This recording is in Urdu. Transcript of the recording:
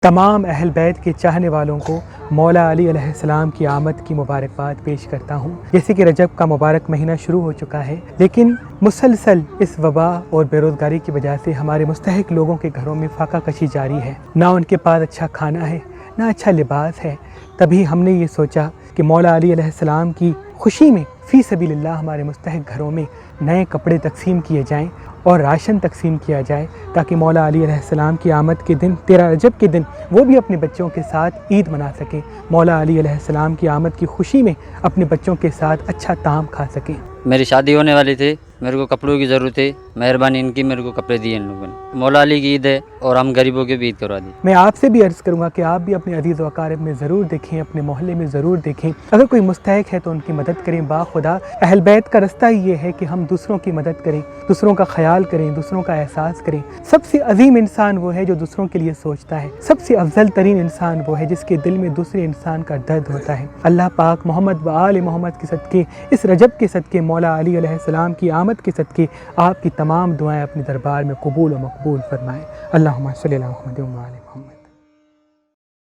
تمام اہل بیت کے چاہنے والوں کو مولا علی علیہ السلام کی آمد کی مبارکباد پیش کرتا ہوں۔ جیسے کہ رجب کا مبارک مہینہ شروع ہو چکا ہے، لیکن مسلسل اس وبا اور بے روزگاری کی وجہ سے ہمارے مستحق لوگوں کے گھروں میں فاقہ کشی جاری ہے، نہ ان کے پاس اچھا کھانا ہے، نہ اچھا لباس ہے۔ تبھی ہم نے یہ سوچا کہ مولا علی علیہ السلام کی خوشی میں فی سبیل اللہ ہمارے مستحق گھروں میں نئے کپڑے تقسیم کیے جائیں اور راشن تقسیم کیا جائے، تاکہ مولا علی علیہ السلام کی آمد کے دن 13 رجب کے دن وہ بھی اپنے بچوں کے ساتھ عید منا سکیں، مولا علی علیہ السلام کی آمد کی خوشی میں اپنے بچوں کے ساتھ اچھا طعام کھا سکیں۔ میری شادی ہونے والی تھی، میرے کو کپڑوں کی ضرورت ہے، مہربانی ان کی میرے کو کپڑے دیے ان لوگوں نے۔ مولا علی کی عید ہے اور ہم غریبوں کی بھی عید کروا دی۔ میں آپ سے بھی عرض کروں گا کہ آپ بھی اپنے عزیز و اقارب میں ضرور دیکھیں، اپنے محلے میں ضرور دیکھیں، اگر کوئی مستحق ہے تو ان کی مدد کریں۔ باخدا اہل بیت کا رستہ ہی یہ ہے کہ ہم دوسروں کی مدد کریں، دوسروں کا خیال کریں، دوسروں کا احساس کریں۔ سب سے عظیم انسان وہ ہے جو دوسروں کے لیے سوچتا ہے، سب سے افضل ترین انسان وہ ہے جس کے دل میں دوسرے انسان کا درد ہوتا ہے۔ اللہ پاک محمد و آل محمد کے صدقے، اس رجب کے صدقے، مولا علی علیہ السلام کی آمد کے صدقے آپ کی تمام دعائیں اپنے دربار میں قبول و مقبول فرمائے۔ اللہم صلی علی محمد و آل محمد۔